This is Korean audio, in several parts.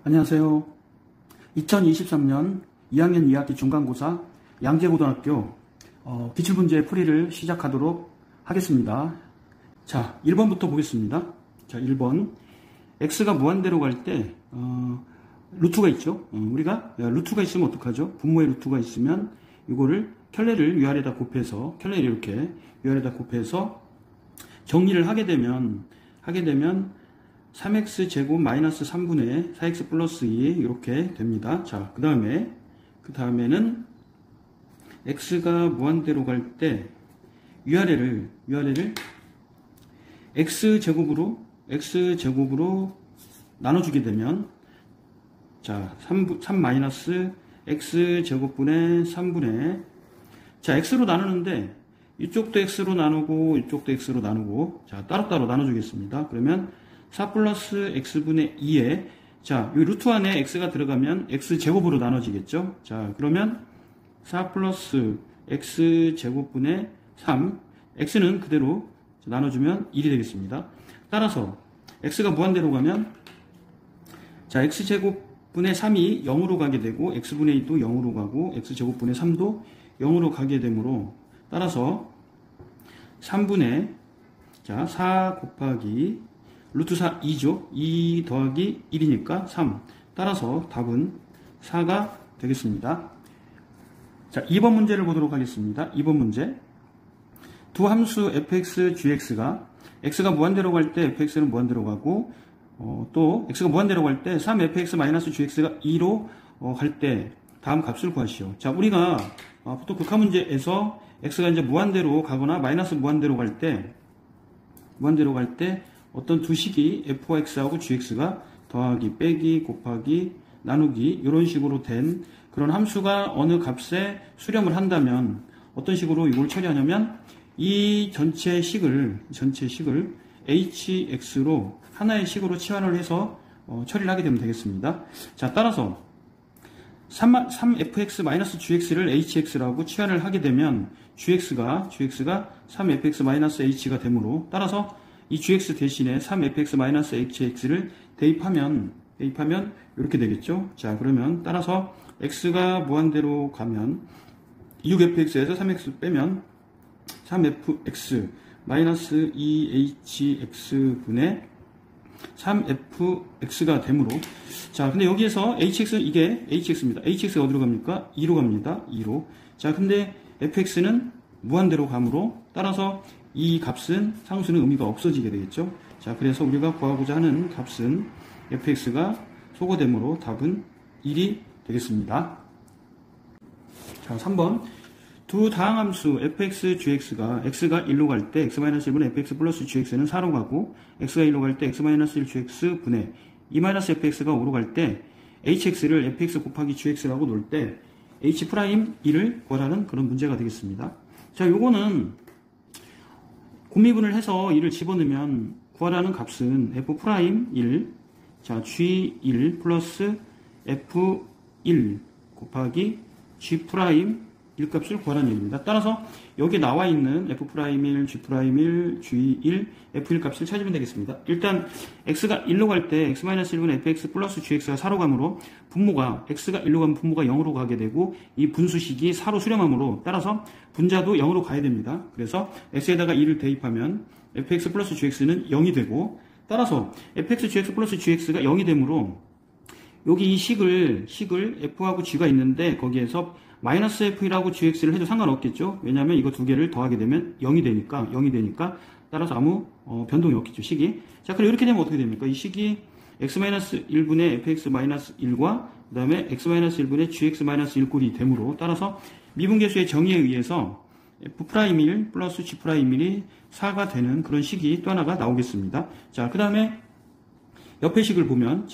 안녕하세요. 2023년 2학년 2학기 중간고사 양재고등학교 기출문제 풀이를 시작하도록 하겠습니다. 자, 1번부터 보겠습니다. 자, 1번. x가 무한대로 갈 때 루트가 있죠. 우리가 루트가 있으면 어떡하죠? 분모의 루트가 있으면 이거를 켤레를 위아래다 곱해서 켤레를 이렇게 위아래다 곱해서 정리를 하게 되면 3x 제곱 마이너스 3분의 4x 플러스 2 이렇게 됩니다. 자, 그 다음에는 x가 무한대로 갈 때 위아래를 x제곱으로 나눠주게 되면 자, 3 마이너스 x제곱분의 3분의 자, x로 나누는데 이쪽도 x로 나누고 이쪽도 x로 나누고 자, 따로따로 나눠주겠습니다. 그러면 4 플러스 x분의 2에 자, 이 루트 안에 x가 들어가면 x제곱으로 나눠지겠죠. 자, 그러면 4 플러스 x제곱분의 3 x는 그대로 나눠주면 1이 되겠습니다. 따라서 x가 무한대로 가면 자, x제곱분의 3이 0으로 가게 되고 x분의 2도 0으로 가고 x제곱분의 3도 0으로 가게 되므로 따라서 3분의 자, 4 곱하기 루트 4 2죠. 2 더하기 1이니까 3. 따라서 답은 4가 되겠습니다. 자, 2번 문제를 보도록 하겠습니다. 2번 문제. 두 함수 fx, gx가 x가 무한대로 갈 때 fx는 무한대로 가고 또 x가 무한대로 갈 때 3fx-gx가 2로 갈 때 다음 값을 구하시오. 자, 우리가 보통 극한문제에서 x가 이제 무한대로 가거나 마이너스 무한대로 갈 때 어떤 두 식이 f와 x하고 gx가 더하기, 빼기, 곱하기, 나누기 이런 식으로 된 그런 함수가 어느 값에 수렴을 한다면 어떤 식으로 이걸 처리하냐면 이 전체 식을 hx로 하나의 식으로 치환을 해서 처리를 하게 되면 되겠습니다. 자, 따라서 3fx-gx를 hx라고 치환을 하게 되면 gx가 3fx-h가 되므로 따라서 이 gx 대신에 3fx-hx를 대입하면 이렇게 되겠죠. 자, 그러면 따라서 x가 무한대로 가면 6fx에서 3x 빼면 3fx-2hx분의 3fx가 되므로 자, 근데 여기에서 hx 이게 hx입니다. hx가 어디로 갑니까? 2로 갑니다. 2로. 자, 근데 fx는 무한대로 가므로 따라서 이 값은 상수는 의미가 없어지게 되겠죠. 자, 그래서 우리가 구하고자 하는 값은 fx가 소거되므로 답은 1이 되겠습니다. 자, 3번. 두 다항함수 fx, gx가 x가 1로 갈 때 x-1분의 fx 플러스 gx는 4로 가고 x가 1로 갈 때 x-1 gx분의 2-fx가 5로 갈 때 hx를 fx 곱하기 gx라고 놓을 때 h'1을 구하라는 그런 문제가 되겠습니다. 자, 요거는 곱미분을 해서 1을 집어넣으면 구하라는 값은 f'1 자, g1 플러스 f1 곱하기 g'1 값을 구하라는 얘기입니다. 따라서 여기 나와 있는 f'1, g'1, g1, f1 값을 찾으면 되겠습니다. 일단 x가 1로 갈 때 x-1분의 fx 플러스 gx가 4로 가므로 분모가 x가 1로 가면 분모가 0으로 가게 되고 이 분수식이 4로 수렴하므로 따라서 분자도 0으로 가야 됩니다. 그래서 x에다가 2를 대입하면 fx 플러스 gx는 0이 되고 따라서 fx, gx 플러스 gx가 0이 되므로 여기 이 식을 f하고 g가 있는데 거기에서 마이너스 f1하고 gx를 해도 상관없겠죠. 왜냐하면 이거 두 개를 더하게 되면 0이 되니까 따라서 아무 변동이 없겠죠, 식이. 자, 그럼 이렇게 되면 어떻게 됩니까? 이 식이 x-1분의 fx-1과 그 다음에 x-1분의 gx-1꼴이 되므로 따라서 미분계수의 정의에 의해서 f'1 플러스 g'1이 4가 되는 그런 식이 또 하나가 나오겠습니다. 자, 그 다음에 옆에 식을 보면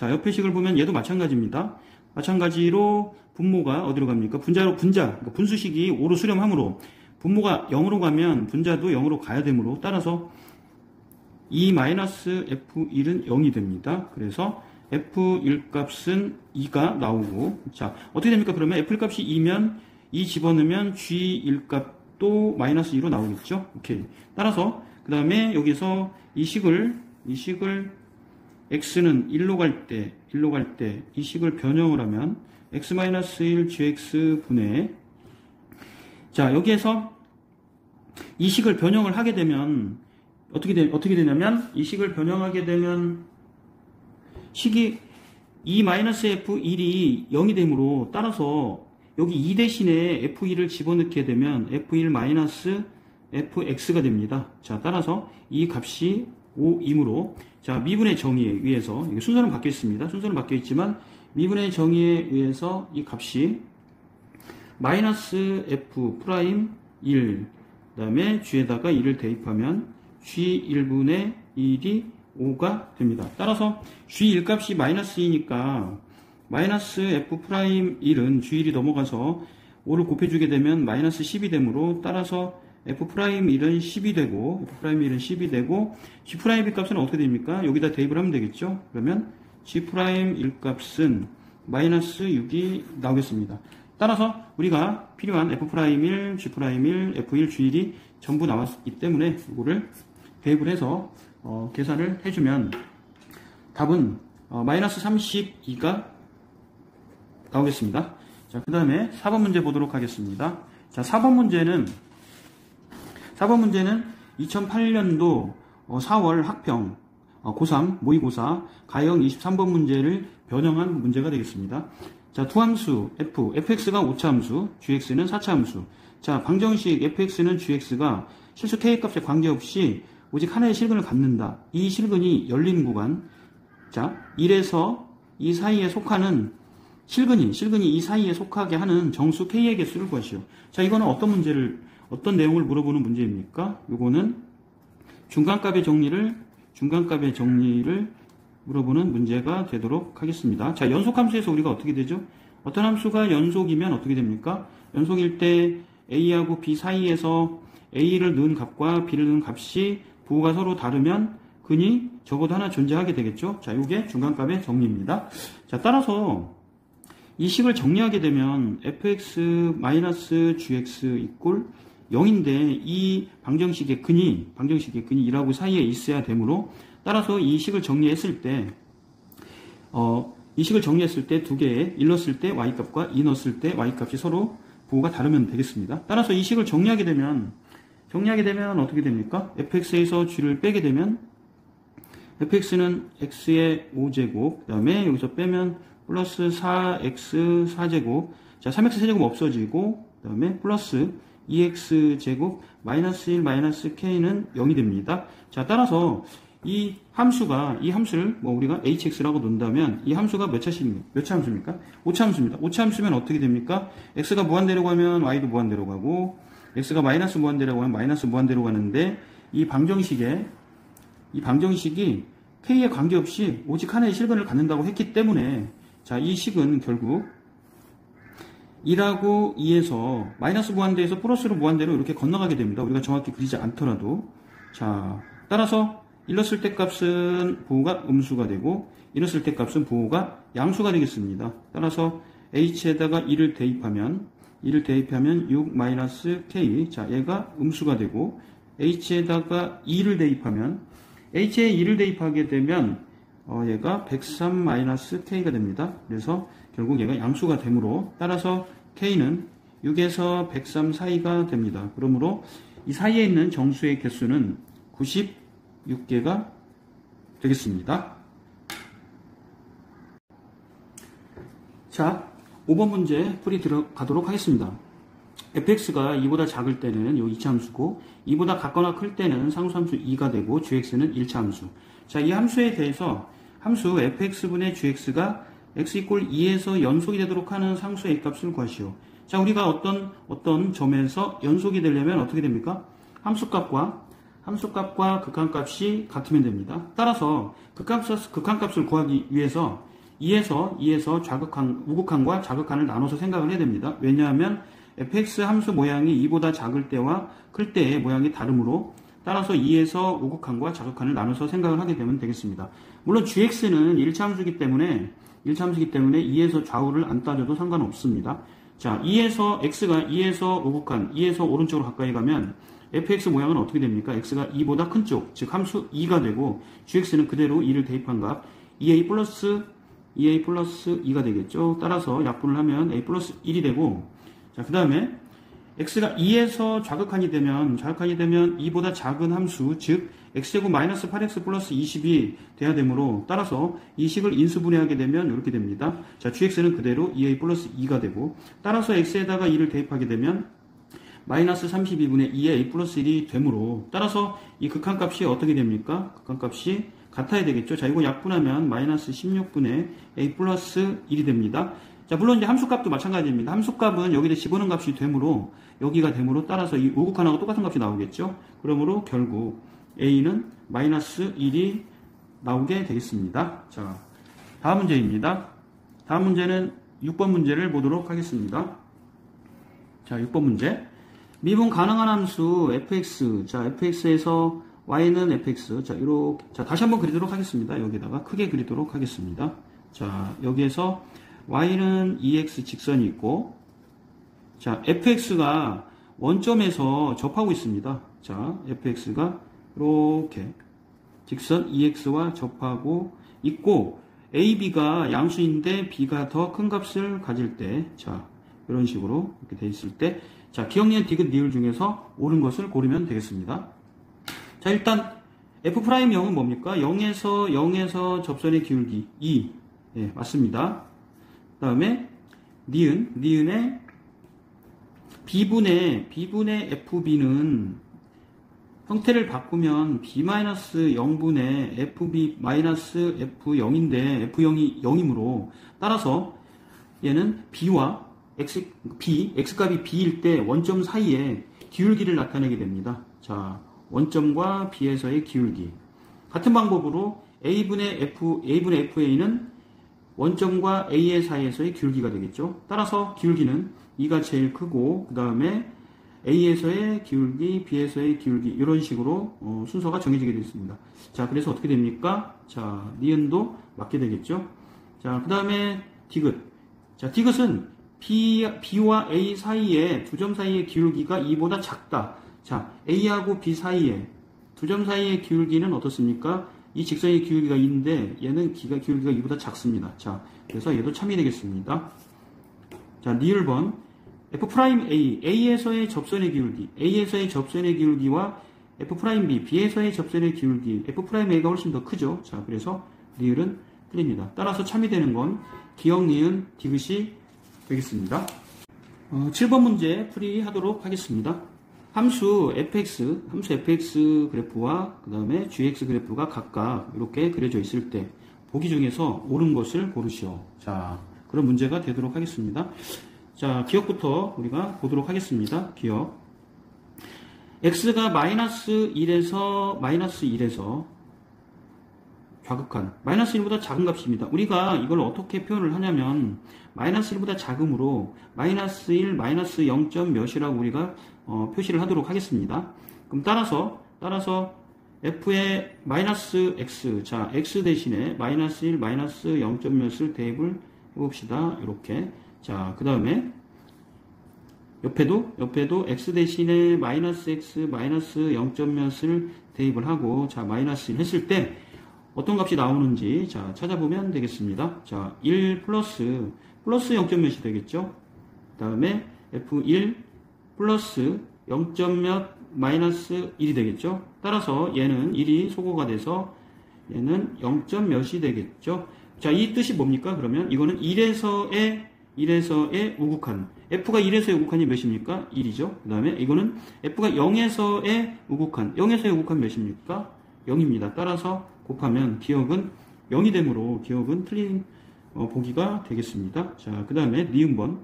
얘도 마찬가지입니다. 마찬가지로 분모가 어디로 갑니까? 그러니까 분수식이 5로 수렴하므로 분모가 0으로 가면 분자도 0으로 가야 되므로 따라서 2-f1은 0이 됩니다. 그래서 f1 값은 2가 나오고 자, 어떻게 됩니까? 그러면 f1 값이 2면 2 집어넣으면 g1 값도 마이너스 2로 나오겠죠? 오케이. 따라서 그 다음에 여기서 이 식을 x는 1로 갈 때 이 식을 변형을 하면 x-1 gx분의, 자, 여기에서 이 식을 변형을 하게 되면 어떻게 되냐면, 이 식을 변형하게 되면 식이 2-f1이 0이 되므로, 따라서 여기 2 대신에 f1을 집어넣게 되면 f1-fx가 됩니다. 자, 따라서 이 값이 5이므로, 자, 미분의 정의에 의해서, 순서는 바뀌어 있습니다. 순서는 바뀌어 있지만 미분의 정의에 의해서 이 값이 -f'1, 그 다음에 g에다가 1을 대입하면 g1분의 1이 5가 됩니다. 따라서 g1 값이 -2니까 -f'1은 g1이 넘어가서 5를 곱해주게 되면 -10이 되므로, 따라서 f'1은 10이 되고, f'1은 10이 되고, g'1 값은 어떻게 됩니까? 여기다 대입을 하면 되겠죠? 그러면 g'1 값은 -6이 나오겠습니다. 따라서 우리가 필요한 f'1, g'1, f1, g1이 전부 나왔기 때문에 이거를 대입을 해서 계산을 해주면 답은 -32가 나오겠습니다. 자, 그 다음에 4번 문제 보도록 하겠습니다. 자, 4번 문제는 2008년도 4월 학평 고3 모의고사 가형 23번 문제를 변형한 문제가 되겠습니다. 자, 두 함수 fx가 오차함수, gx는 사차함수. 자, 방정식 fx는 gx가 실수 k값에 관계없이 오직 하나의 실근을 갖는다. 이 실근이 열린 구간, 자, 1에서 이 사이에 속하는 실근이 이 사이에 속하게 하는 정수 k의 개수를 구하시오. 자, 이거는 어떤 내용을 물어보는 문제입니까? 요거는 중간값의 정리를 물어보는 문제가 되도록 하겠습니다. 자, 연속함수에서 우리가 어떻게 되죠? 어떤 함수가 연속이면 어떻게 됩니까? 연속일 때 A하고 B 사이에서 A를 넣은 값과 B를 넣은 값이 부호가 서로 다르면 근이 적어도 하나 존재하게 되겠죠? 자, 요게 중간값의 정리입니다. 자, 따라서 이 식을 정리하게 되면 fx-gx 이꼴 0인데 이 방정식의 근이 1하고 사이에 있어야 되므로, 따라서 이 식을 정리했을 때 두 개에 1 넣었을 때 y값과 2 넣었을 때 y값이 서로 부호가 다르면 되겠습니다. 따라서 이 식을 정리하게 되면 어떻게 됩니까? fx에서 g를 빼게 되면 fx는 x의 5제곱, 그 다음에 여기서 빼면 플러스 4x 4제곱, 자, 3x 세제곱 없어지고, 그 다음에 플러스 2x제곱 마이너스 1 마이너스 k는 0이 됩니다. 자, 따라서 이 함수를 우리가 hx라고 놓는다면 이 함수가 몇 차 함수입니까? 5차 함수입니다. 5차 함수면 어떻게 됩니까? x가 무한대로 가면 y도 무한대로 가고, x가 마이너스 무한대로 가면 마이너스 무한대로 가는데, 이 방정식이 k에 관계없이 오직 하나의 실근을 갖는다고 했기 때문에, 자, 이 식은 결국 1하고 2에서 마이너스 무한대에서 플러스로 무한대로 이렇게 건너가게 됩니다. 우리가 정확히 그리지 않더라도. 자, 따라서 1 넣었을 때 값은 부호가 음수가 되고 2 넣었을 때 값은 부호가 양수가 되겠습니다. 따라서 h에다가 2를 대입하면 6 마이너스 k, 자, 얘가 음수가 되고, h에다가 2를 대입하면 h에 2를 대입하게 되면 얘가 103 마이너스 k가 됩니다. 그래서 결국 얘가 양수가 되므로, 따라서 k는 6에서 103 사이가 됩니다. 그러므로 이 사이에 있는 정수의 개수는 96개가 되겠습니다. 자, 5번 문제 풀이 들어가도록 하겠습니다. fx가 2보다 작을 때는 요 2차 함수고, 2보다 같거나 클 때는 상수함수 2가 되고, gx는 1차 함수. 자, 이 함수에 대해서 함수 fx분의 gx가 x 이꼴 2에서 연속이 되도록 하는 상수의 값을 구하시오. 자, 우리가 어떤 점에서 연속이 되려면 어떻게 됩니까? 함수값과 극한값이 같으면 됩니다. 따라서 극한값을 구하기 위해서 2에서 우극한과 자극한을 나눠서 생각을 해야 됩니다. 왜냐하면 fx 함수 모양이 2보다 작을 때와 클 때의 모양이 다르므로, 따라서 2에서 우극한과 자극한을 나눠서 생각을 하게 되면 되겠습니다. 물론 gx는 1차 함수이기 때문에 2에서 좌우를 안 따져도 상관없습니다. 자, x가 2에서 우극한, 2에서 오른쪽으로 가까이 가면 fx 모양은 어떻게 됩니까? x가 2보다 큰 쪽, 즉 함수 2가 되고, gx는 그대로 2를 대입한 값 2a 플러스 2가 되겠죠. 따라서 약분을 하면 a 플러스 1이 되고, 자, 그 다음에 x가 2에서 좌극한이 되면 2보다 작은 함수, 즉 x제곱 마이너스 8x 플러스 20이 돼야 되므로, 따라서 이 식을 인수분해하게 되면 이렇게 됩니다. 자, gx는 그대로 2a 플러스 2가 되고, 따라서 x에다가 2를 대입하게 되면 마이너스 32분의 2의 a 플러스 1이 되므로, 따라서 이 극한값이 어떻게 됩니까? 극한값이 같아야 되겠죠. 자, 이거 약분하면 마이너스 16분의 a 플러스 1이 됩니다. 자, 물론 이제 함수값도 마찬가지입니다. 함수값은 여기다 집어넣은 값이 되므로, 여기가 되므로, 따라서 이 오극한하고 똑같은 값이 나오겠죠. 그러므로 결국 a는 마이너스 1이 나오게 되겠습니다. 자, 다음 문제입니다. 다음 문제는 6번 문제를 보도록 하겠습니다. 자, 6번 문제. 미분 가능한 함수 fx. 자, fx에서 y는 fx. 자, 이렇게. 자, 다시 한번 그리도록 하겠습니다. 여기다가 크게 그리도록 하겠습니다. 자, 여기에서 y는 2x 직선이 있고, 자, fx가 원점에서 접하고 있습니다. 자, fx가 이렇게 직선 2x와 접하고 있고, ab가 양수인데 b가 더 큰 값을 가질 때, 자, 이런 식으로 이렇게 돼 있을 때, 자, 기억, 니은, 디귿, 리을 중에서 옳은 것을 고르면 되겠습니다. 자, 일단 f'0은 뭡니까? 0에서 접선의 기울기 2. 예, 맞습니다. 그 다음에 니은의 b분의 fb는 형태를 바꾸면 b-0분의 fb-f0인데 f0이 0이므로, 따라서 얘는 b와 x값이 b일 때 원점 사이에 기울기를 나타내게 됩니다. 자, 원점과 b에서의 기울기. 같은 방법으로 a분의 fa는 원점과 a의 사이에서의 기울기가 되겠죠. 따라서 기울기는 2가 제일 크고, 그 다음에 a에서의 기울기, b에서의 기울기, 이런 식으로 순서가 정해지게 되어 있습니다. 자, 그래서 어떻게 됩니까? 자, 니은도 맞게 되겠죠. 자, 그 다음에 디귿. 자, 디귿은 b와 a 사이에, 두 점 사이의 기울기가 2보다 작다. 자, a하고 b 사이에, 두 점 사이의 기울기는 어떻습니까? 이 직선의 기울기가 2인데 얘는 기울기가 2보다 작습니다. 자, 그래서 얘도 참이 되겠습니다. 자, 니을번 f'A, A에서의 접선의 기울기와 f'B, B에서의 접선의 기울기, f'A가 훨씬 더 크죠. 자, 그래서 니을은 틀립니다. 따라서 참이 되는 건 기억, 니은, 디귿이 되겠습니다. 7번 문제 풀이하도록 하겠습니다. 함수 fx 그래프와 그 다음에 gx 그래프가 각각 이렇게 그려져 있을 때 보기 중에서 옳은 것을 고르시오. 자, 그런 문제가 되도록 하겠습니다. 자, 기억부터 우리가 보도록 하겠습니다. 기억. x가 마이너스 1에서 좌극한 마이너스 1보다 작은 값입니다. 우리가 이걸 어떻게 표현을 하냐면 마이너스 1보다 작음으로 마이너스 1, 마이너스 0. 몇이라고 우리가 표시를 하도록 하겠습니다. 그럼 따라서 f의 마이너스 x, 자, x 대신에 마이너스 1, 마이너스 0. 몇을 대입을 해봅시다. 이렇게. 자, 그 다음에 옆에도 x 대신에 마이너스 x, 마이너스 0. 몇을 대입을 하고, 자, 마이너스 1 했을 때 어떤 값이 나오는지, 자, 찾아보면 되겠습니다. 자, 1 플러스 0. 몇이 되겠죠? 그 다음에 f1 플러스 0. 몇 마이너스 1이 되겠죠? 따라서 얘는 1이 소거가 돼서 얘는 0. 몇이 되겠죠? 자, 이 뜻이 뭡니까? 그러면 이거는 1에서의 우극한. f가 1에서의 우극한이 몇입니까? 1이죠. 그 다음에 이거는 f가 0에서의 우극한. 0에서의 우극한 몇입니까? 0입니다. 따라서 곱하면 기억은 0이 되므로 기억은 틀린 보기가 되겠습니다. 자, 그 다음에 니은번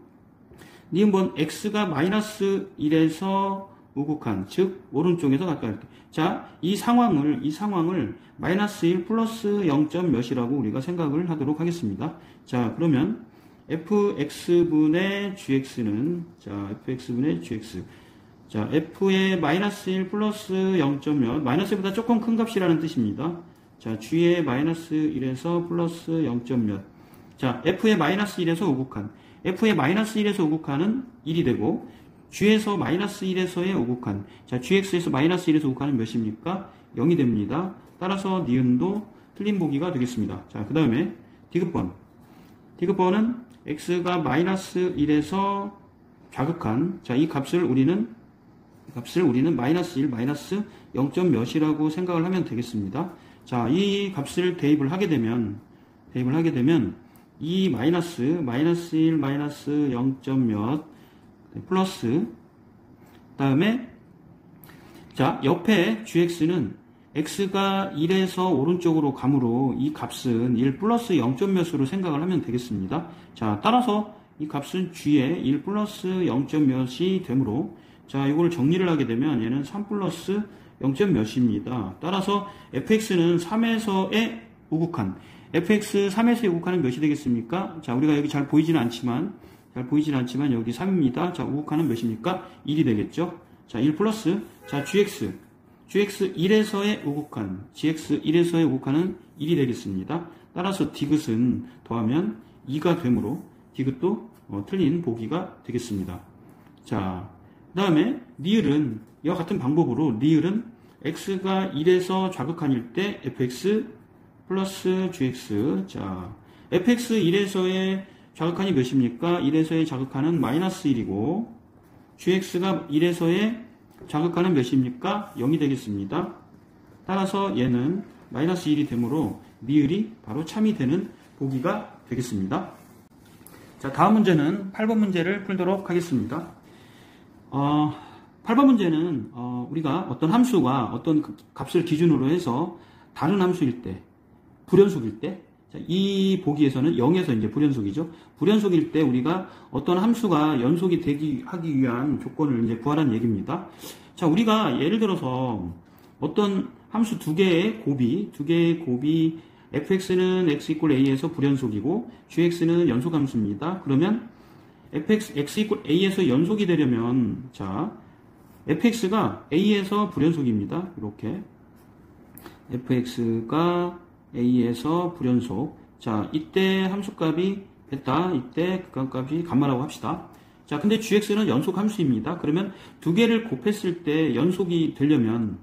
x가 마이너스 1에서 우극한, 즉 오른쪽에서 가까이 할게. 자, 이 상황을 마이너스 1 플러스 0. 몇이라고 우리가 생각을 하도록 하겠습니다. 자, 그러면 fx분의 gx는, 자, fx분의 gx. 자, f의 마이너스 1 플러스 0. 몇, 마이너스 1보다 조금 큰 값이라는 뜻입니다. 자, g의 마이너스 1에서 플러스 0. 몇. 자, f의 마이너스 1에서 우극한. f의 마이너스 1에서 우극한은 1이 되고, g에서 마이너스 1에서의 우극한. 자, gx에서 마이너스 1에서 우극한은 몇입니까? 0이 됩니다. 따라서 니은도 틀린 보기가 되겠습니다. 자, 그 다음에 디귿번. 디귿번은 x가 마이너스 1에서 좌극한, 자, 이 값을 우리는 마이너스 1, 마이너스 0. 몇이라고 생각을 하면 되겠습니다. 자, 이 값을 대입을 하게 되면 이 마이너스 1, 마이너스 0. 몇 플러스, 다음에 자, 옆에 gx는 x가 1에서 오른쪽으로 가므로 이 값은 1 플러스 0. 몇으로 생각을 하면 되겠습니다. 자, 따라서 이 값은 g의 1 플러스 0. 몇이 되므로, 자, 이걸 정리를 하게 되면 얘는 3 플러스 0. 몇입니다. 따라서 fx는 3에서의 우극한, fx 3에서의 우극한은 몇이 되겠습니까? 자, 우리가 여기 잘 보이지는 않지만 여기 3입니다. 자, 우극한은 몇입니까? 1이 되겠죠? 자, 1 플러스, 자, gx 1에서의 우극한, gx 1에서의 우극한은 1이 되겠습니다. 따라서 디귿은 더하면 2가 되므로 디귿도 틀린 보기가 되겠습니다. 자, 그 다음에 리을은 이와 같은 방법으로 리을은 x가 1에서 좌극한일 때 fx 플러스 gx, 자, fx 1에서의 좌극한이 몇입니까? 1에서의 좌극한은 마이너스 1이고 gx가 1에서의 좌극한은 몇입니까? 0이 되겠습니다. 따라서 얘는 마이너스 1이 되므로 리을이 바로 참이 되는 보기가 되겠습니다. 자, 다음 문제는 8번 문제를 풀도록 하겠습니다. 8번 문제는 우리가 어떤 함수가 어떤 값을 기준으로 해서 다른 함수일 때, 불연속일 때, 자, 이 보기에서는 0에서 이제 불연속이죠. 불연속일 때 우리가 어떤 함수가 연속이 하기 위한 조건을 이제 구하라는 얘기입니다. 자, 우리가 예를 들어서 어떤 함수 두 개의 곱이 fx는 x = a에서 불연속이고 gx는 연속함수입니다. 그러면 x = a에서 연속이 되려면, 자, fx가 a에서 불연속입니다. 이렇게 fx가 a에서 불연속. 자, 이때 함수값이 베타, 이때 극한값이 감마라고 합시다. 자, 근데 gx는 연속 함수입니다. 그러면 두 개를 곱했을 때 연속이 되려면,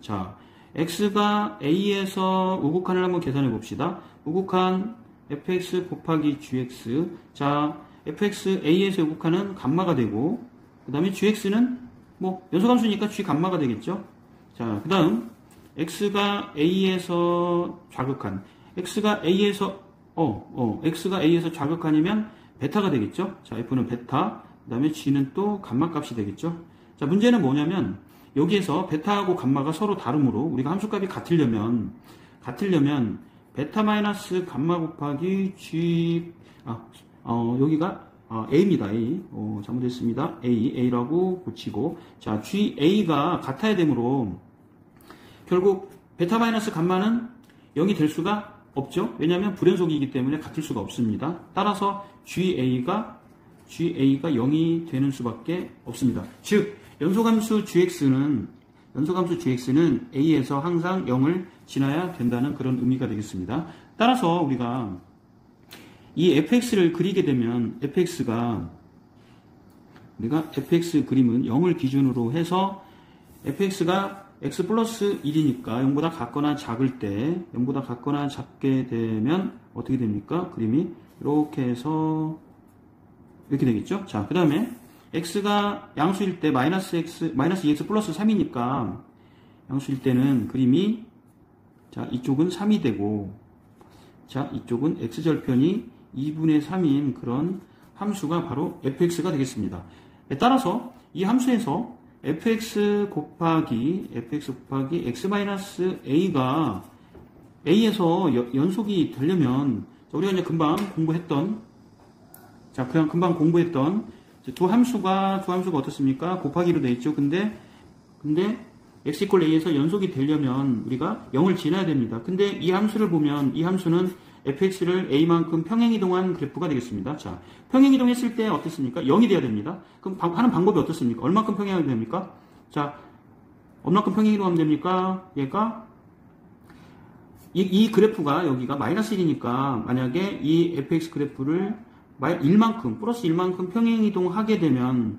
자, x가 a에서 우극한을 한번 계산해 봅시다. 우극한 fx 곱하기 gx. 자, fx a에서 우극한은 감마가 되고, 그 다음에 gx는 뭐 연속함수니까 g 감마가 되겠죠. 자, 그 다음 x가 a에서 좌극한, x가 a에서 좌극한이면 베타가 되겠죠. 자, f는 베타, 그 다음에 g는 또 감마 값이 되겠죠. 자, 문제는 뭐냐면 여기에서 베타하고 감마가 서로 다르므로 우리가 함수값이 같으려면 베타 마이너스 감마 곱하기 g, 여기가 a입니다. a. 잘못했습니다. a라고 고치고, 자, ga가 같아야 되므로 결국 베타 마이너스 감마는 0이 될 수가 없죠. 왜냐하면 불연속이기 때문에 같을 수가 없습니다. 따라서 ga가 0이 되는 수밖에 없습니다. 즉, 연속함수 gx는 a에서 항상 0을 지나야 된다는 그런 의미가 되겠습니다. 따라서 우리가 이 fx를 그리게 되면 우리가 fx 그림은 0을 기준으로 해서 fx가 x 플러스 1이니까 0보다 같거나 작을 때, 0보다 같거나 작게 되면 어떻게 됩니까? 그림이 이렇게 해서 이렇게 되겠죠? 자, 그 다음에 x가 양수일 때 마이너스 2x 플러스 3이니까 양수일 때는 그림이, 자, 이쪽은 3이 되고, 자, 이쪽은 x절편이 2분의 3인 그런 함수가 바로 fx가 되겠습니다. 따라서 이 함수에서 fx 곱하기 x-a가 a에서 연속이 되려면, 우리가 이제 금방 공부했던 두 함수가 어떻습니까? 곱하기로 되어 있죠. 근데 x = a에서 연속이 되려면 우리가 0을 지나야 됩니다. 근데 이 함수를 보면 이 함수는 fx를 a만큼 평행이동한 그래프가 되겠습니다. 자, 평행이동했을 때 어떻습니까? 0이 돼야 됩니다. 그럼 하는 방법이 어떻습니까? 얼마큼 평행하게 됩니까? 자, 얼마큼 평행이동하면 됩니까? 얘가 이 그래프가 여기가 마이너스 1이니까 만약에 이 fx 그래프를 플러스 1만큼 평행이동하게 되면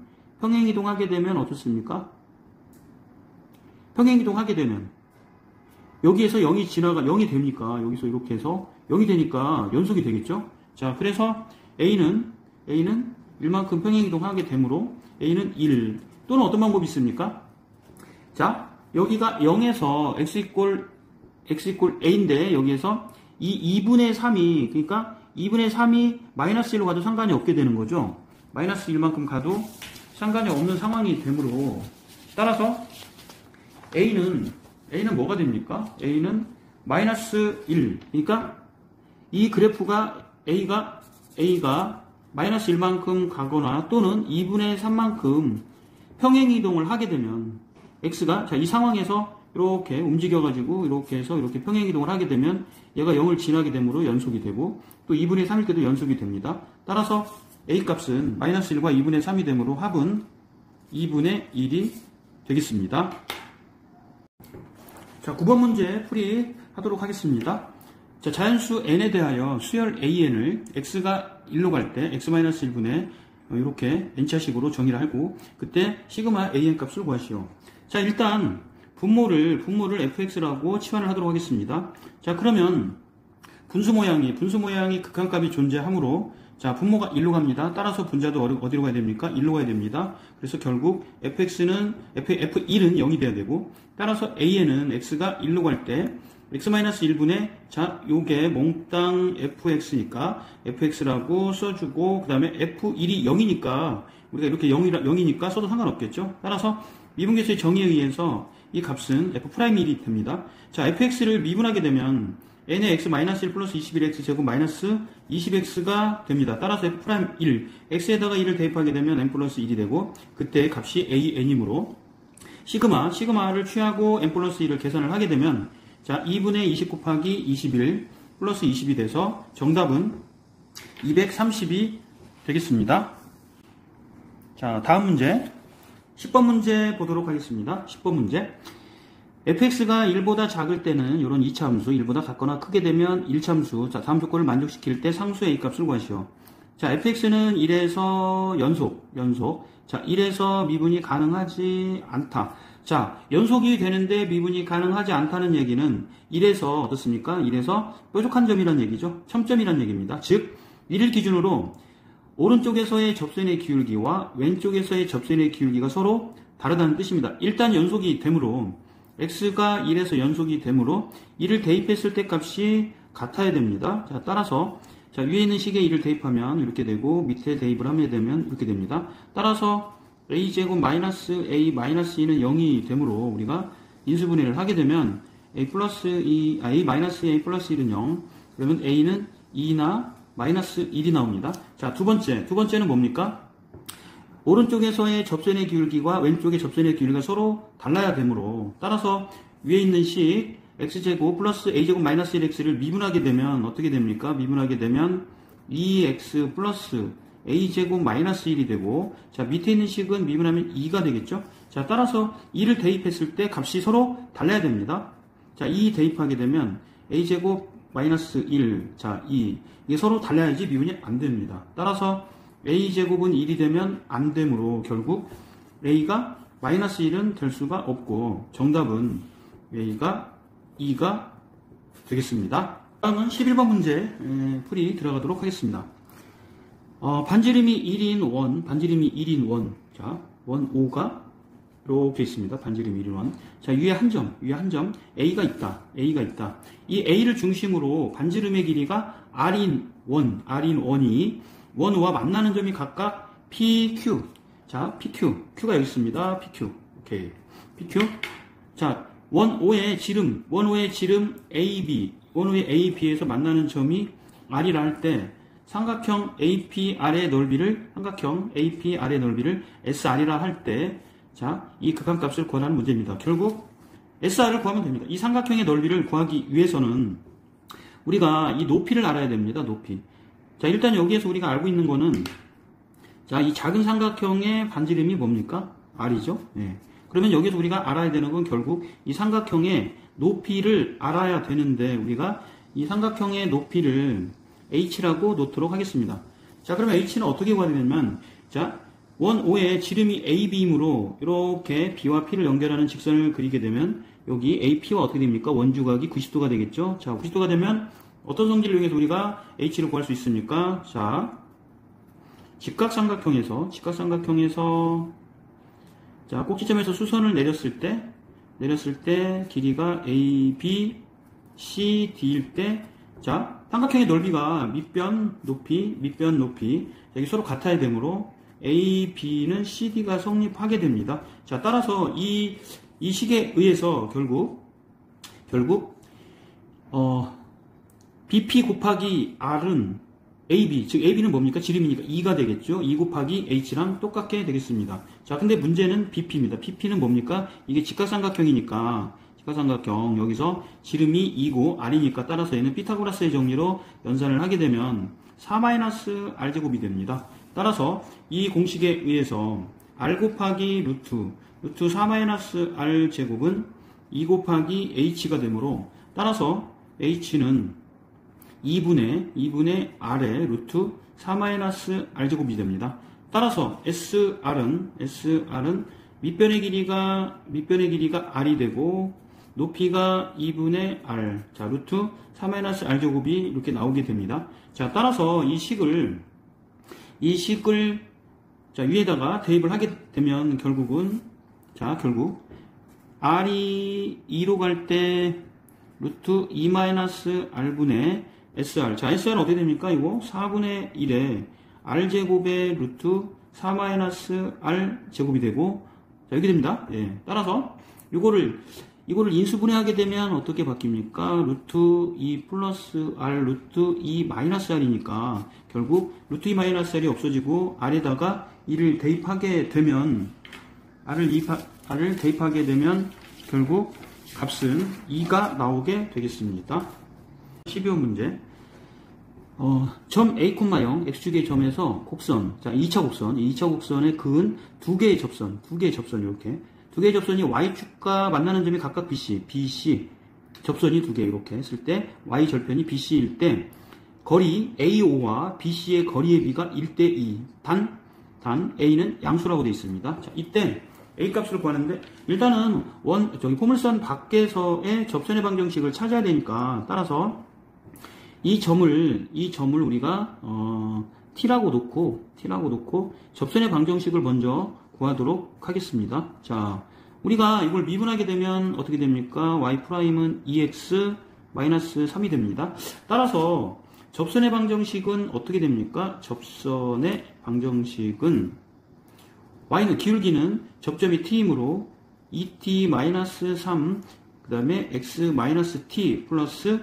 어떻습니까? 평행이동하게 되면 여기에서 0이 됩니까? 여기서 이렇게 해서 0이 되니까 연속이 되겠죠? 자, 그래서 A는 1만큼 평행이동하게 되므로 A는 1 또는 어떤 방법이 있습니까? 자, 여기가 0에서 x A인데 여기에서 이 2분의 3이 그러니까 2분의 3이 마이너스 1로 가도 상관이 없게 되는 거죠. 마이너스 1만큼 가도 상관이 없는 상황이 되므로 따라서 A는 뭐가 됩니까? A는 마이너스 1 그러니까 이 그래프가 A가 마이너스 1만큼 가거나 또는 2분의 3만큼 평행이동을 하게 되면 X가 자, 이 상황에서 이렇게 움직여가지고 이렇게 해서 이렇게 평행이동을 하게 되면 얘가 0을 지나게 되므로 연속이 되고 또 2분의 3일 때도 연속이 됩니다. 따라서 A 값은 마이너스 1과 2분의 3이 되므로 합은 2분의 1이 되겠습니다. 자, 9번 문제 풀이하도록 하겠습니다. 자, 자연수 n에 대하여 수열 an을 x가 1로 갈 때 x-1분의 이렇게 n차식으로 정의를 하고 그때 시그마 an 값을 구하시오. 자, 일단 분모를 fx라고 치환을 하도록 하겠습니다. 자, 그러면 분수 모양이 극한값이 존재하므로 자, 분모가 1로 갑니다. 따라서 분자도 어디로 가야 됩니까? 1로 가야 됩니다. 그래서 결국 f1은 0이 돼야 되고 따라서 an은 x가 1로 갈 때 x-1분의 자, 요게 몽땅 fx니까 fx라고 써주고 그 다음에 f1이 0이니까 우리가 이렇게 0이니까 써도 상관없겠죠. 따라서 미분계수의 정의에 의해서 이 값은 f'1이 됩니다. 자, fx를 미분하게 되면 n의 x-1 플러스 21x 제곱 마이너스 20x가 됩니다. 따라서 f'1 x에다가 1을 대입하게 되면 n 플러스 1이 되고 그때 값이 an이므로 시그마를 취하고 n 플러스 1을 계산을 하게 되면 자, 2분의 20 곱하기 21 플러스 20이 돼서 정답은 230이 되겠습니다. 자, 다음 문제 10번 문제 보도록 하겠습니다. 10번 문제 fx가 1보다 작을 때는 이런 2차함수 1보다 작거나 크게 되면 1차함수 자, 다음 조건을 만족시킬 때 상수 A값을 구하시오. 자, fx는 1에서 연속 자, 1에서 미분이 가능하지 않다. 자, 연속이 되는데 미분이 가능하지 않다는 얘기는 1에서 어떻습니까? 1에서 뾰족한 점이란 얘기죠. 첨점이란 얘기입니다. 즉 1을 기준으로 오른쪽에서의 접선의 기울기와 왼쪽에서의 접선의 기울기가 서로 다르다는 뜻입니다. 일단 연속이 되므로 x가 1에서 연속이 되므로 1을 대입했을 때 값이 같아야 됩니다. 자, 따라서 자, 위에 있는 식에 1을 대입하면 이렇게 되고 밑에 대입을 하게 되면 이렇게 됩니다. 따라서 a제곱 마이너스 a 마이너스 2는 0이 되므로 우리가 인수분해를 하게 되면 a 마이너스 a 플러스 1은 0 그러면 a는 2나 마이너스 1이 나옵니다. 자, 두 번째는 뭡니까? 오른쪽에서의 접선의 기울기와 왼쪽의 접선의 기울기가 서로 달라야 되므로 따라서 위에 있는 식 x제곱 플러스 a제곱 마이너스 1x를 미분하게 되면 어떻게 됩니까? 미분하게 되면 2x 플러스 a제곱 마이너스 1이 되고 자, 밑에 있는 식은 미분하면 2가 되겠죠? 자, 따라서 2를 대입했을 때 값이 서로 달라야 됩니다. 자, 2 대입하게 되면 a제곱 마이너스 1 자, 2 이게 서로 달라야지 미분이 안 됩니다. 따라서 a제곱은 1이 되면 안 되므로 결국 a가 마이너스 1은 될 수가 없고 정답은 a가 2가 되겠습니다. 다음은 11번 문제 풀이 들어가도록 하겠습니다. 반지름이 1인 원 자, 원 5가 이렇게 있습니다. 반지름이 1인 원. 자, 위에 한 점 A가 있다. 이 A를 중심으로 반지름의 길이가 R인 원이 원 5와 만나는 점이 각각 PQ. 자, Q가 여기 있습니다. PQ. 오케이. PQ. 자, 원 5의 지름 AB, 원 5의 AB에서 만나는 점이 R이라 할 때 삼각형 APR의 넓이를 SR이라 할 때 자, 이 극한값을 구하는 문제입니다. 결국 SR을 구하면 됩니다. 이 삼각형의 넓이를 구하기 위해서는 우리가 이 높이를 알아야 됩니다. 높이. 자, 일단 여기에서 우리가 알고 있는 거는 자, 이 작은 삼각형의 반지름이 뭡니까? R이죠. 네. 그러면 여기서 우리가 알아야 되는 건 결국 이 삼각형의 높이를 알아야 되는데 우리가 이 삼각형의 높이를 h라고 놓도록 하겠습니다. 자, 그러면 h는 어떻게 구해야 되냐면 자, 원 5의 지름이 AB이므로 이렇게 B와 P를 연결하는 직선을 그리게 되면 여기 AP와 어떻게 됩니까? 원주각이 90도가 되겠죠? 자, 90도가 되면 어떤 성질을 이용해서 우리가 H를 구할 수 있습니까? 자, 직각삼각형에서, 자, 꼭지점에서 수선을 내렸을 때 길이가 A, B, C, D일 때, 자, 삼각형의 넓이가 밑변, 높이, 여기 서로 같아야 되므로 A, B는 CD가 성립하게 됩니다. 자, 따라서 이 식에 의해서 결국 BP 곱하기 R은 AB, 즉 AB는 뭡니까? 지름이니까 2가 되겠죠? 2 곱하기 H랑 똑같게 되겠습니다. 자, 근데 문제는 BP입니다. BP는 뭡니까? 이게 직각삼각형이니까, 직각삼각형, 여기서 지름이 2고 R이니까 따라서 얘는 피타고라스의 정리로 연산을 하게 되면 4-R제곱이 됩니다. 따라서 이 공식에 의해서 R 곱하기 루트 4-R제곱은 2 곱하기 H가 되므로 따라서 H는 2분의 R의 루트 4-R제곱이 됩니다. 따라서 SR은 밑변의 길이가 R이 되고 높이가 2분의 R, 자, 루트 4-R제곱이 이렇게 나오게 됩니다. 자, 따라서 이 식을 자, 위에다가 대입을 하게 되면 결국 R이 2로 갈 때 루트 2-R분의 SR. 자, SR은 어떻게 됩니까? 이거 4분의 1에 R제곱의 루트 4-R제곱이 되고, 자, 이렇게 됩니다. 예. 따라서, 이거를 인수분해하게 되면 어떻게 바뀝니까? 루트 2 플러스 R, 루트 2 마이너스 R이니까, 결국, 루트 2 마이너스 R이 없어지고, R에다가 2를 대입하게 되면, R을 대입하게 되면, 결국, 값은 2가 나오게 되겠습니다. 12번 문제. 점 A,0 X축의 점에서 곡선, 자, 2차 곡선, 이 2차 곡선의 근은 두 개의 접선, 이렇게. 두 개의 접선이 Y축과 만나는 점이 각각 BC, 접선이 두 개 이렇게 했을 때, Y절편이 BC일 때, 거리 AO와 BC의 거리의 비가 1대2. 단, A는 양수라고 되어 있습니다. 자, 이때, A 값을 구하는데, 일단은 포물선 밖에서의 접선의 방정식을 찾아야 되니까, 따라서, 이 점을 우리가 T라고 놓고 접선의 방정식을 먼저 구하도록 하겠습니다. 자, 우리가 이걸 미분하게 되면 어떻게 됩니까? Y'은 2x-3이 됩니다. 따라서 접선의 방정식은 어떻게 됩니까? 접선의 방정식은 Y는 기울기는 접점이 T이므로 2t-3 그 다음에 x-t 플러스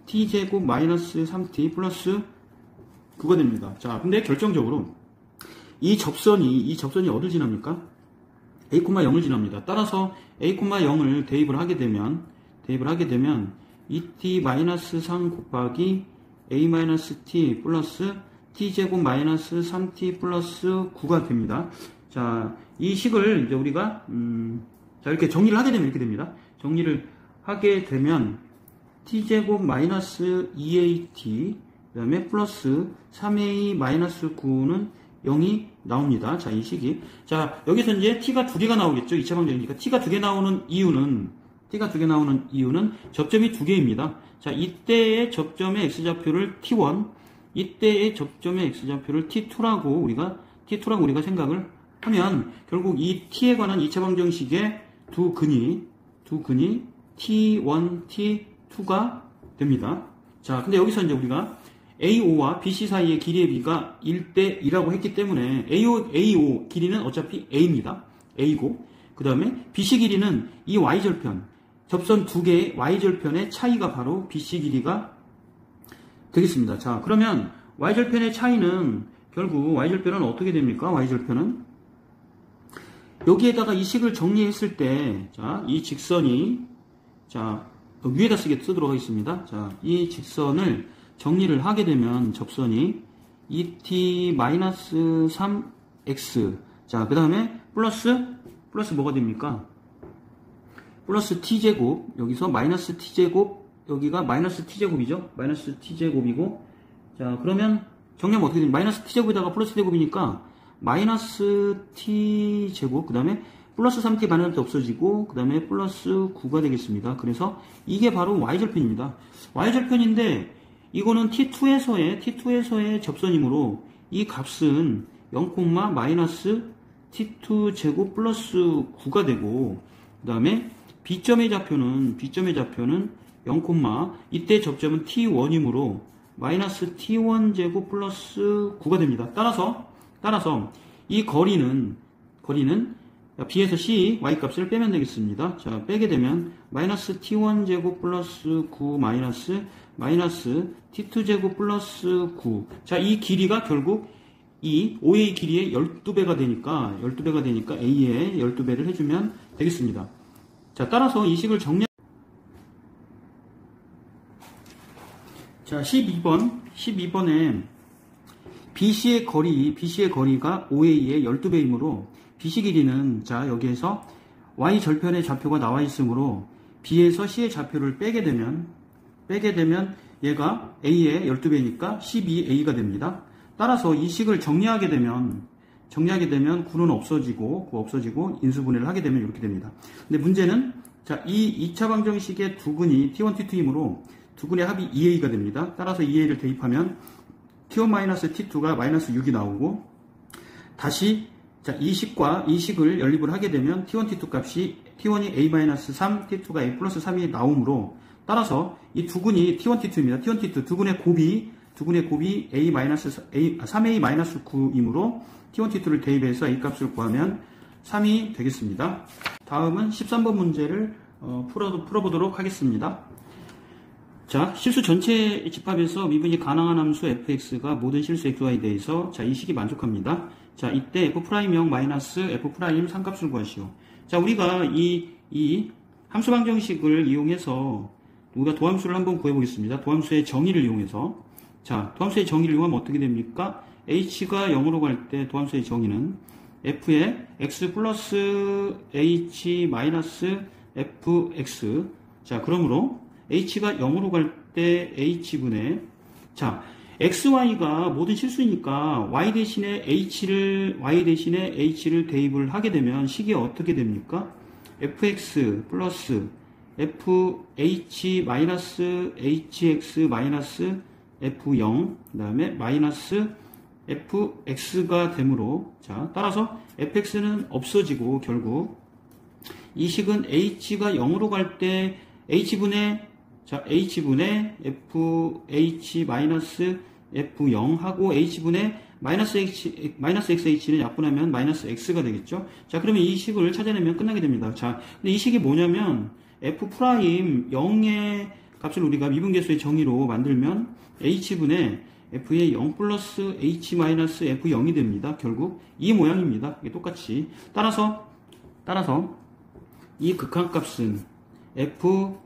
t제곱 마이너스 3t 플러스 9가 됩니다. 자, 근데 결정적으로 이 접선이 어딜 지납니까? a,0을 지납니다. 따라서 a,0을 대입을 하게 되면 2t-3 곱하기 a-t 플러스 t제곱 마이너스 3t 플러스 9가 됩니다. 자, 이 식을 이제 우리가 자, 이렇게 정리를 하게 되면 이렇게 됩니다. 정리를 하게 되면 t제곱 마이너스 2at 그 다음에 플러스 3a 마이너스 9는 0이 나옵니다. 자, 이 식이. 자, 여기서 이제 t가 두 개가 나오겠죠. 2차 방정이니까. t가 두 개 나오는 이유는 접점이 두 개입니다. 자, 이때의 접점의 x좌표를 t1, 이때의 접점의 x좌표를 t2라고 우리가 생각을 하면 결국 이 t에 관한 2차 방정식의 두 근이 t1, t2가 됩니다. 자, 근데 여기서 이제 우리가 AO와 BC 사이의 길이의 비가 1대2라고 했기 때문에 AO 길이는 어차피 A입니다. A고, 그 다음에 BC 길이는 이 Y절편, 접선 두 개의 Y절편의 차이가 바로 BC 길이가 되겠습니다. 자, 그러면 Y절편의 차이는 결국 Y절편은 어떻게 됩니까? Y절편은 여기에다가 이 식을 정리했을 때, 자, 이 직선이, 자, 위에다 쓰도록 하겠습니다. 자, 이 직선을 정리를 하게 되면 접선이 2t-3x. 자, 그 다음에 플러스 뭐가 됩니까? 플러스 t제곱, 여기서 마이너스 t제곱, 여기가 마이너스 t제곱이죠? 마이너스 t제곱이고, 자, 그러면 정리하면 어떻게 됩니까? 마이너스 t제곱에다가 플러스 제곱이니까, 마이너스 t제곱, 그 다음에 플러스 3t 반응할 때 없어지고 그 다음에 플러스 9가 되겠습니다. 그래서 이게 바로 y절편입니다. y절편인데 이거는 t2에서의 접선이므로 이 값은 0, 마이너스 t2 제곱 플러스 9가 되고 그 다음에 B점의 좌표는 0, 이때 접점은 t1이므로 마이너스 t1 제곱 플러스 9가 됩니다. 따라서 이 거리는 B에서 C, Y값을 빼면 되겠습니다. 자, 빼게 되면 마이너스 t1 제곱 플러스 9 마이너스 t2 제곱 플러스 9. 자, 이 길이가 결국 이 OA 길이의 12배가 되니까 A의 12배를 해주면 되겠습니다. 자, 따라서 이 식을 자, 12번에 BC의 거리가 OA의 12배이므로 BC 길이는, 자, 여기에서 Y 절편의 좌표가 나와 있으므로 B에서 C의 좌표를 빼게 되면 얘가 A의 12배니까 12A가 됩니다. 따라서 이 식을 정리하게 되면 9는 없어지고 인수분해를 하게 되면 이렇게 됩니다. 근데 문제는, 자, 이 2차 방정식의 두근이 T1, T2이므로 두근의 합이 2A가 됩니다. 따라서 2A를 대입하면 T1-T2가 마이너스 6이 나오고, 다시, 자, 이 식을 연립을 하게 되면 T1, T2 값이 T1이 A-3, T2가 A 플러스 3이 나오므로, 따라서 이 두근이 T1, T2입니다. T1, T2, 두근의 곱이 A-3A-9이므로 T1, T2를 대입해서 A 값을 구하면 3이 되겠습니다. 다음은 13번 문제를 풀어보도록 하겠습니다. 자, 실수 전체 집합에서 미분이 가능한 함수 fx가 모든 실수 xy에 대해서, 자, 이 식이 만족합니다. 자, 이때 f'영 마이너스 f' 상값을 구하시오. 자, 우리가 이 함수 방정식을 이용해서 우리가 도함수를 한번 구해보겠습니다. 도함수의 정의를 이용해서, 자, 도함수의 정의를 이용하면 어떻게 됩니까? h가 0으로 갈 때 도함수의 정의는 f의 x 플러스 h 마이너스 fx. 자, 그러므로 h가 0으로 갈 때 h분의, 자, xy가 모든 실수이니까 y 대신에 h를 대입을 하게 되면 식이 어떻게 됩니까? fx 플러스 fh 마이너스 hx 마이너스 f0, 그 다음에 마이너스 fx가 되므로, 자, 따라서 fx는 없어지고 결국 이 식은 h가 0으로 갈 때 h분의 fh 마이너스 f0 하고 h분의 마이너스 xh는 약분하면 마이너스 x가 되겠죠. 자, 그러면 이 식을 찾아내면 끝나게 됩니다. 자, 근데 이 식이 뭐냐면 f' 0의 값을 우리가 미분계수의 정의로 만들면 h분의 f의 0 플러스 h 마이너스 f0이 됩니다. 결국 이 모양입니다. 이게 똑같이. 따라서 이 극한값은 f'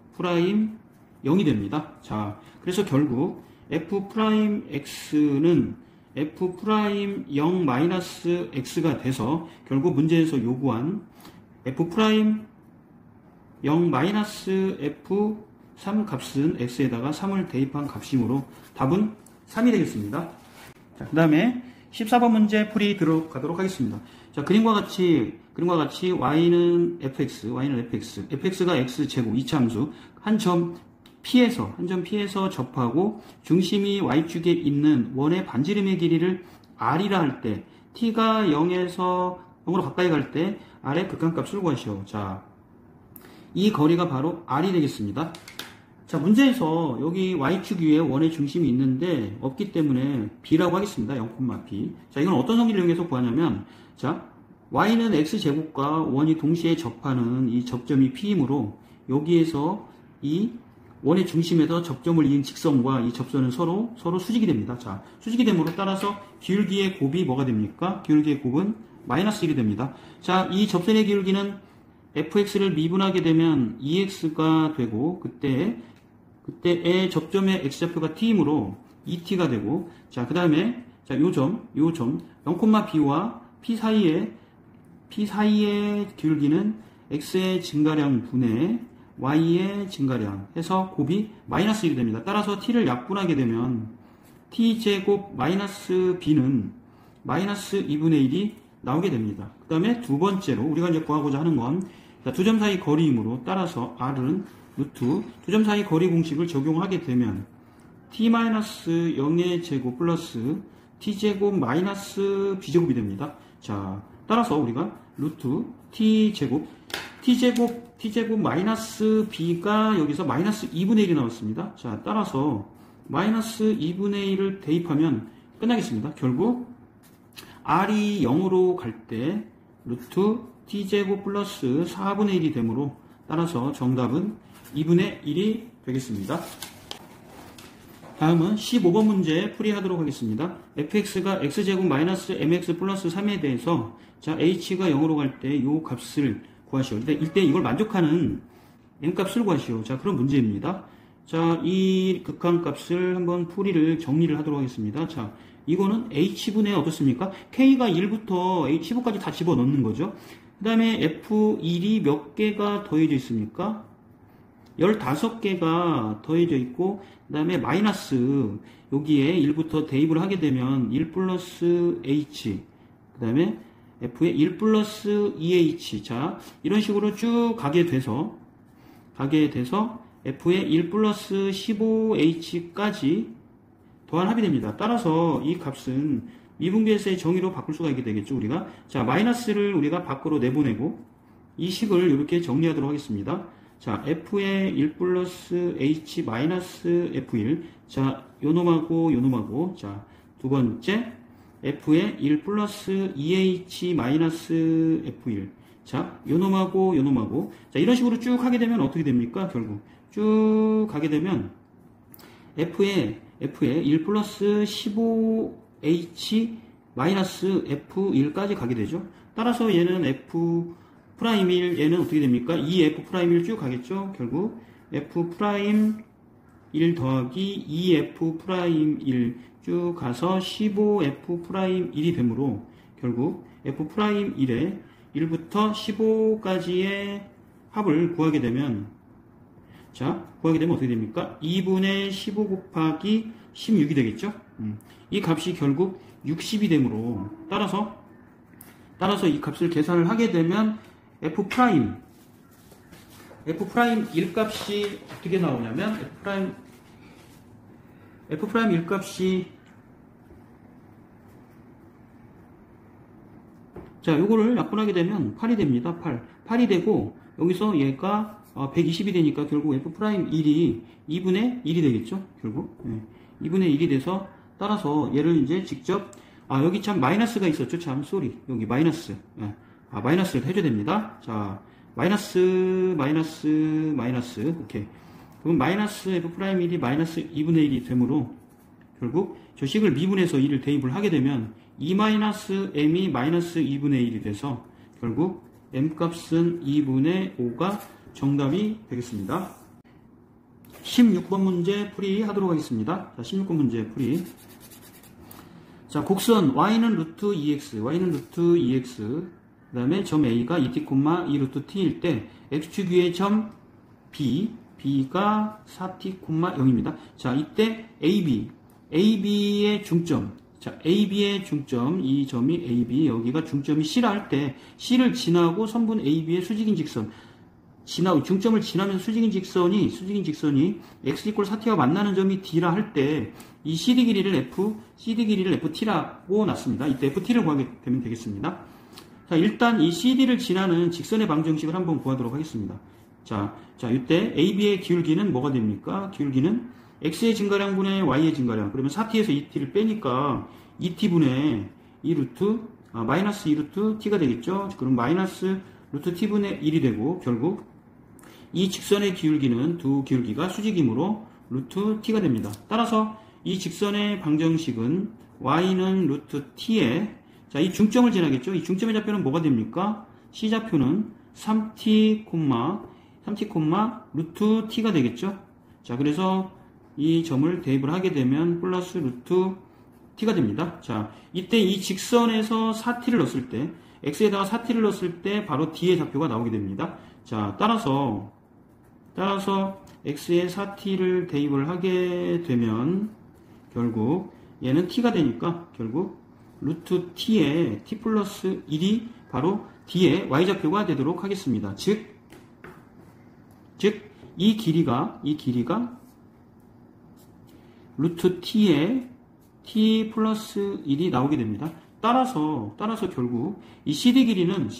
0이 됩니다. 자, 그래서 결국 f'x는 f'0 마이너스 x가 돼서 결국 문제에서 요구한 f'0 마이너스 f3 값은 x에다가 3을 대입한 값이므로 답은 3이 되겠습니다. 자, 그 다음에 14번 문제 풀이 들어가도록 하겠습니다. 자, 그림과 같이 y는 fx, fx가 x제곱 2차 함수 한 점 P에서 접하고 중심이 y축에 있는 원의 반지름의 길이를 r이라 할 때, t가 0으로 가까이 갈 때 r의 극한값을 구하시오. 자, 이 거리가 바로 r이 되겠습니다. 자, 문제에서 여기 y축 위에 원의 중심이 있는데 없기 때문에 b라고 하겠습니다. 0,b. 자, 이건 어떤 성질을 이용해서 구하냐면, 자, y는 x제곱과 원이 동시에 접하는 이 접점이 P이므로 여기에서 이 원의 중심에서 접점을 이은 직선과 이 접선은 서로 수직이 됩니다. 자, 수직이 됨으로 따라서 기울기의 곱이 뭐가 됩니까? 기울기의 곱은 마이너스 1이 됩니다. 자, 이 접선의 기울기는 fx를 미분하게 되면 2x가 되고 그때의 접점의 x좌표가 t이므로 2t가 되고, 자, 그 다음에 자, 요 점 0,b와 p 사이의 기울기는 x의 증가량 분의 y의 증가량 해서 곱이 마이너스 1이 됩니다. 따라서 t를 약분하게 되면 t제곱 마이너스 b는 마이너스 2분의 1이 나오게 됩니다. 그 다음에 두 번째로 우리가 이제 구하고자 하는 건 두 점 사이 거리이므로 따라서 R은 루트 두 점 사이 거리 공식을 적용하게 되면 t-0의 제곱 플러스 t제곱 마이너스 b제곱이 됩니다. 자, 따라서 우리가 루트 t제곱 마이너스 b가 여기서 마이너스 2분의 1이 나왔습니다. 자, 따라서 마이너스 2분의 1을 대입하면 끝나겠습니다. 결국 r이 0으로 갈 때 루트 t제곱 플러스 4분의 1이 되므로 따라서 정답은 2분의 1이 되겠습니다. 다음은 15번 문제 풀이하도록 하겠습니다. fx가 x제곱 마이너스 mx 플러스 3에 대해서 자 h가 0으로 갈 때 이 값을 구하시오. 이때 이걸 만족하는 m값을 구하시오. 자, 그런 문제입니다. 자, 이 극한값을 한번 풀이를 정리를 하도록 하겠습니다. 자, 이거는 h분의 어떻습니까? k가 1부터 h5까지 다 집어넣는 거죠. 그 다음에 f1이 몇 개가 더해져 있습니까? 15개가 더해져 있고, 그 다음에 마이너스 여기에 1부터 대입을 하게 되면 1 플러스 h, 그 다음에 f에 1 플러스 2h. 자, 이런 식으로 쭉 가게 돼서 f에 1 플러스 15h까지 도안합이 됩니다. 따라서 이 값은 미분계수의 정의로 바꿀 수가 있게 되겠죠, 우리가. 자, 마이너스를 우리가 밖으로 내보내고 이 식을 이렇게 정리하도록 하겠습니다. 자, f의 1 플러스 h 마이너스 f1. 자, 요놈하고, 자, 두 번째, f의 1 플러스 2h 마이너스 f1. 자, 요놈하고. 자, 이런 식으로 쭉 하게 되면 어떻게 됩니까? 결국. 쭉 가게 되면, f의 1 플러스 15h 마이너스 f1까지 가게 되죠. 따라서 얘는 f 프라임1, 얘는 어떻게 됩니까? 2f'1 쭉 가겠죠? 결국 f'1 더하기 2f'1 쭉 가서 15f'1이 되므로 결국 f'1에 1부터 15까지의 합을 구하게 되면 어떻게 됩니까? 2분의 15 곱하기 16이 되겠죠? 이 값이 결국 60이 되므로 따라서 이 값을 계산을 하게 되면 F'1 값이 어떻게 나오냐면 F'1 값이 자, 요거를 약분하게 되면 8이 됩니다. 8이 되고 여기서 얘가 120이 되니까 결국 F'1이 2분의 1이 되겠죠? 결국 2분의 1이 돼서 따라서 얘를 이제 직접 여기 참 마이너스가 있었죠? 참 쏘리 여기 마이너스 마이너스를 해줘야 됩니다. 자, 마이너스 오케이. 그럼 마이너스 F'1이 마이너스 2분의 1이 되므로 결국 저 식을 미분해서 1을 대입을 하게 되면 2-m이 마이너스 2분의 1이 돼서 결국 m값은 2분의 5가 정답이 되겠습니다. 16번 문제 풀이하도록 하겠습니다. 자, 16번 문제 풀이. 자, 곡선 y는 루트 2x, 그 다음에 점 a가 2t, 2 루트 t일 때 x축 위의 점 b가 4t, 0입니다. 자, 이때 ab의 중점, 자, AB의 중점, 이 점이 AB, 여기가 중점이 C라 할 때, C를 지나고 선분 AB의 수직인 직선, 중점을 지나면서 수직인 직선이 X = 4T와 만나는 점이 D라 할 때, 이 CD 길이를 FT라고 놨습니다. 이때 FT를 구하게 되면 되겠습니다. 자, 일단 이 CD를 지나는 직선의 방정식을 한번 구하도록 하겠습니다. 자, 이때 AB의 기울기는 뭐가 됩니까? 기울기는 x의 증가량분의 y의 증가량. 그러면 4t에서 2t를 빼니까 2t분의 2루트, 마이너스 2루트 t가 되겠죠? 그럼 마이너스 루트 t분의 1이 되고, 결국 이 직선의 기울기는 두 기울기가 수직이므로 루트 t가 됩니다. 따라서 이 직선의 방정식은 y는 루트 t에, 자, 이 중점을 지나겠죠? 이 중점의 좌표는 뭐가 됩니까? C좌표는 3t, 루트 t가 되겠죠? 자, 그래서 이 점을 대입을 하게 되면 플러스 루트 t가 됩니다. 자, 이때 이 직선에서 4t를 넣었을 때, x에다가 4t를 넣었을 때 바로 d의 좌표가 나오게 됩니다. 자, 따라서 x에 4t를 대입을 하게 되면 결국 얘는 t가 되니까 결국 루트 t에 t 플러스 1이 바로 d의 y좌표가 되도록 하겠습니다. 즉, 이 길이가 루트 t에 t 플러스 1이 나오게 됩니다. 따라서 결국 이 CD 길이는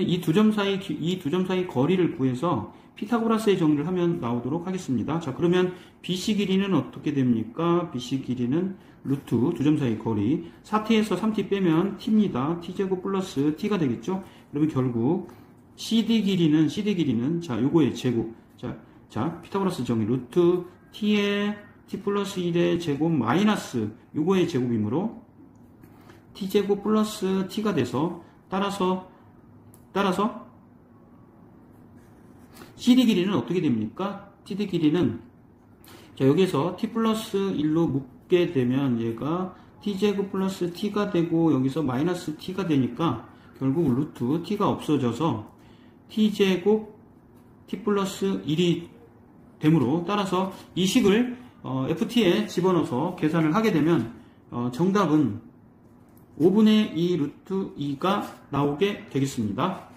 이 두 점 사이 거리를 구해서 피타고라스의 정리를 하면 나오도록 하겠습니다. 자, 그러면 BC 길이는 어떻게 됩니까? BC 길이는 루트 두 점 사이 거리 4t에서 3t 빼면 t입니다. t제곱 플러스 t가 되겠죠? 그러면 결국 CD 길이는 자, 요거의 제곱. 자, 피타고라스 정리 루트 t의 t 플러스 1의 제곱 마이너스 요거의 제곱이므로 t제곱 플러스 t가 돼서 따라서 CD 길이는 어떻게 됩니까? CD 길이는 자, 여기서 t 플러스 1로 묶게 되면 얘가 t제곱 플러스 t가 되고 여기서 마이너스 t가 되니까 결국 루트 t가 없어져서 t제곱 t 플러스 1이 되므로 따라서 이 식을 ft에 집어넣어서 계산을 하게 되면 정답은 5분의 2 루트 2가 나오게 되겠습니다.